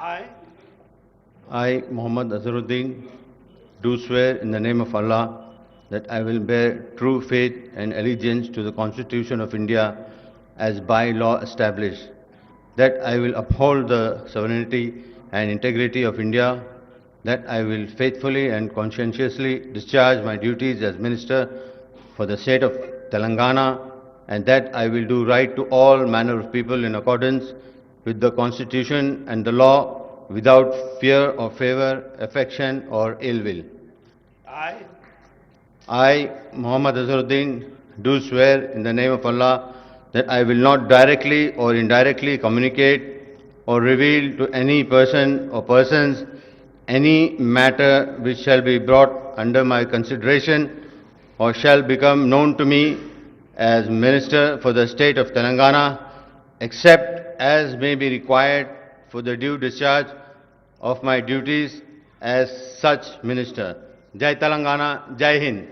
I, I, Muhammad Azharuddin, do swear in the name of Allah that I will bear true faith and allegiance to the Constitution of India as by law established, that I will uphold the sovereignty and integrity of India, that I will faithfully and conscientiously discharge my duties as Minister for the state of Telangana, and that I will do right to all manner of people in accordance with the Constitution and the law without fear or favor, affection or ill will. I, I, Muhammad Azharuddin, do swear in the name of Allah that I will not directly or indirectly communicate or reveal to any person or persons any matter which shall be brought under my consideration or shall become known to me as Minister for the state of Telangana, except as may be required for the due discharge of my duties as such Minister. Jai Telangana, Jai Hind.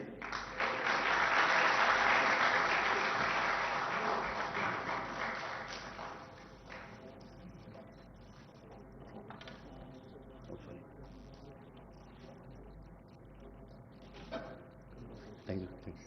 Thank you. Thank you.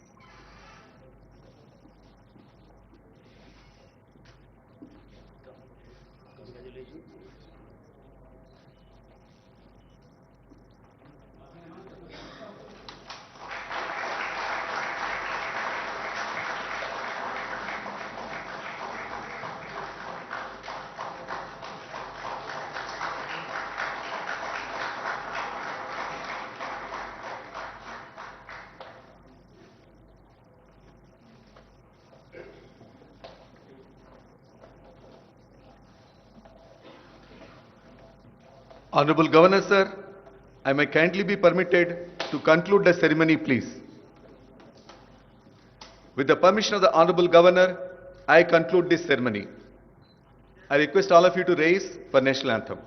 Honorable Governor, sir, I may kindly be permitted to conclude the ceremony, please. With the permission of the Honorable Governor, I conclude this ceremony. I request all of you to rise for national anthem.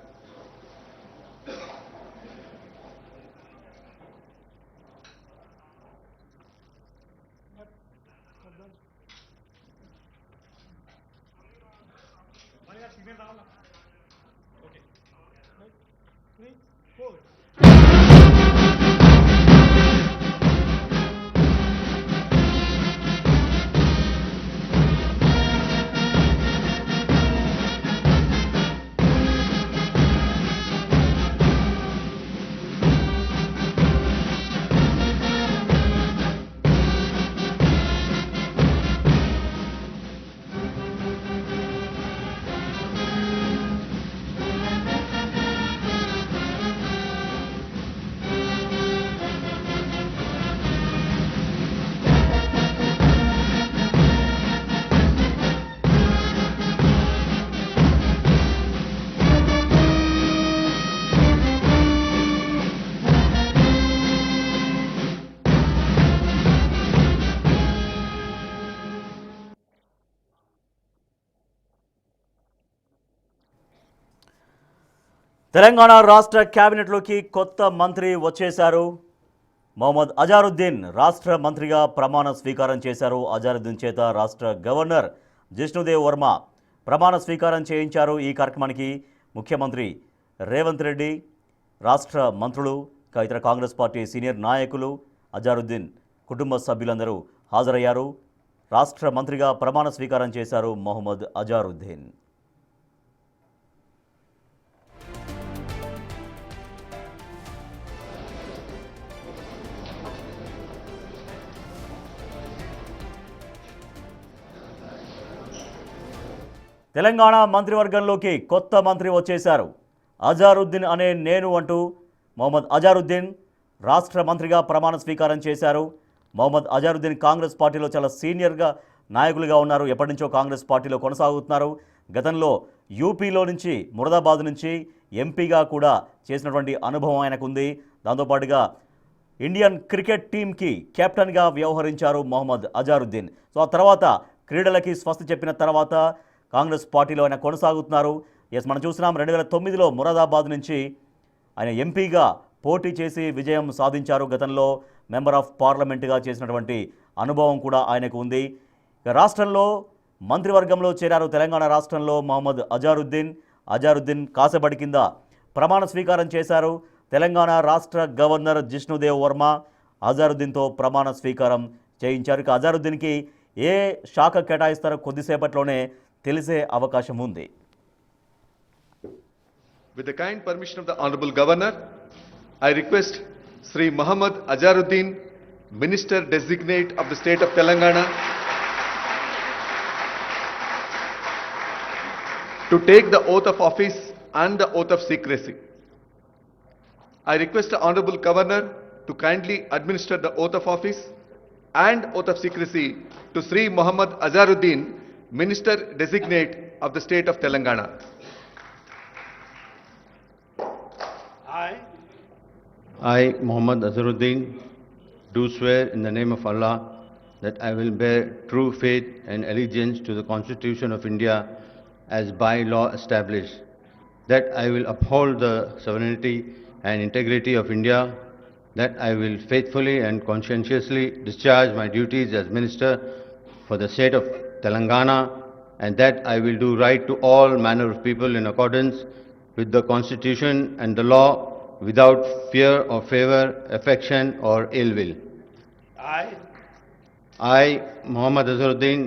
Telangana రాష్ట్ర కేబినెట్లోకి కొత్త మంత్రి వచ్చేశారు. మొహమ్మద్ అజారుద్దీన్ రాష్ట్ర మంత్రిగా ప్రమాణ స్వీకారం చేశారు. అజారుద్దీన్ చేత రాష్ట్ర గవర్నర్ జిష్ణుదేవ్ వర్మ ప్రమాణ స్వీకారం చేయించారు. ఈ కార్యక్రమానికి ముఖ్యమంత్రి రేవంత్ రెడ్డి, రాష్ట్ర మంత్రులు, ఇతర కాంగ్రెస్ పార్టీ సీనియర్ నాయకులు, అజారుద్దీన్ కుటుంబ సభ్యులందరూ హాజరయ్యారు. రాష్ట్ర మంత్రిగా ప్రమాణ స్వీకారం చేశారు మొహమ్మద్ అజారుద్దీన్. తెలంగాణ మంత్రివర్గంలోకి కొత్త మంత్రి వచ్చేశారు. అజారుద్దీన్ అనే నేను అంటూ మొహమ్మద్ అజారుద్దీన్ రాష్ట్ర మంత్రిగా ప్రమాణ స్వీకారం చేశారు. మొహమ్మద్ అజారుద్దీన్ కాంగ్రెస్ పార్టీలో చాలా సీనియర్గా నాయకులుగా ఉన్నారు. ఎప్పటి నుంచో కాంగ్రెస్ పార్టీలో కొనసాగుతున్నారు. గతంలో యూపీలో నుంచి మురదాబాద్ నుంచి ఎంపీగా కూడా చేసినటువంటి అనుభవం ఆయనకు ఉంది. దాంతోపాటుగా ఇండియన్ క్రికెట్ టీంకి కెప్టెన్గా వ్యవహరించారు మొహమ్మద్ అజారుద్దీన్. సో ఆ తర్వాత క్రీడలకి స్వస్తి చెప్పిన తర్వాత కాంగ్రెస్ పార్టీలో ఆయన కొనసాగుతున్నారు. మనం చూసినాం 2009లో మురాదాబాద్ నుంచి ఆయన ఎంపీగా పోటీ చేసి విజయం సాధించారు. గతంలో మెంబర్ ఆఫ్ పార్లమెంటుగా చేసినటువంటి అనుభవం కూడా ఆయనకు ఉంది. రాష్ట్రంలో మంత్రివర్గంలో చేరారు. తెలంగాణ రాష్ట్రంలో మొహమ్మద్ అజారుద్దీన్ కాసేపటి కింద ప్రమాణ స్వీకారం చేశారు. తెలంగాణ రాష్ట్ర గవర్నర్ జిష్ణుదేవ్ వర్మ అజారుద్దీన్తో ప్రమాణ స్వీకారం చేయించారు. ఇక అజారుద్దీన్కి ఏ శాఖ కేటాయిస్తారో కొద్దిసేపట్లోనే తెలిసే అవకాశం ఉంది. With the kind permission of the Honorable Governor, I request Sri Muhammad Azharuddin, Minister Designate of the State of Telangana, to take the oath of office and the oath of secrecy. I request the Honorable Governor to kindly administer the oath of office and oath of secrecy to Sri Muhammad Azharuddin, Minister Designate of the State of Telangana. I, Muhammad Azharuddin, do swear in the name of Allah that I will bear true faith and allegiance to the Constitution of India as by law established, that I will uphold the sovereignty and integrity of India, that I will faithfully and conscientiously discharge my duties as Minister for the state of Telangana, and that I will do right to all manner of people in accordance with the Constitution and the law, without fear or favor, affection or ill will. I, Muhammad Azharuddin,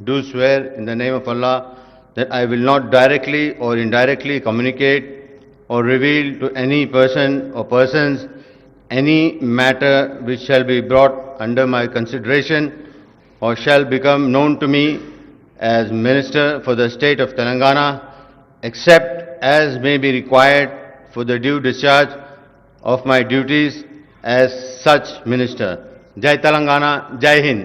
do swear in the name of Allah that I will not directly or indirectly communicate or reveal to any person or persons any matter which shall be brought under my consideration or shall become known to me as Minister for the state of Telangana, except as may be required for the due discharge of my duties as such Minister. Jai Telangana, Jai Hind.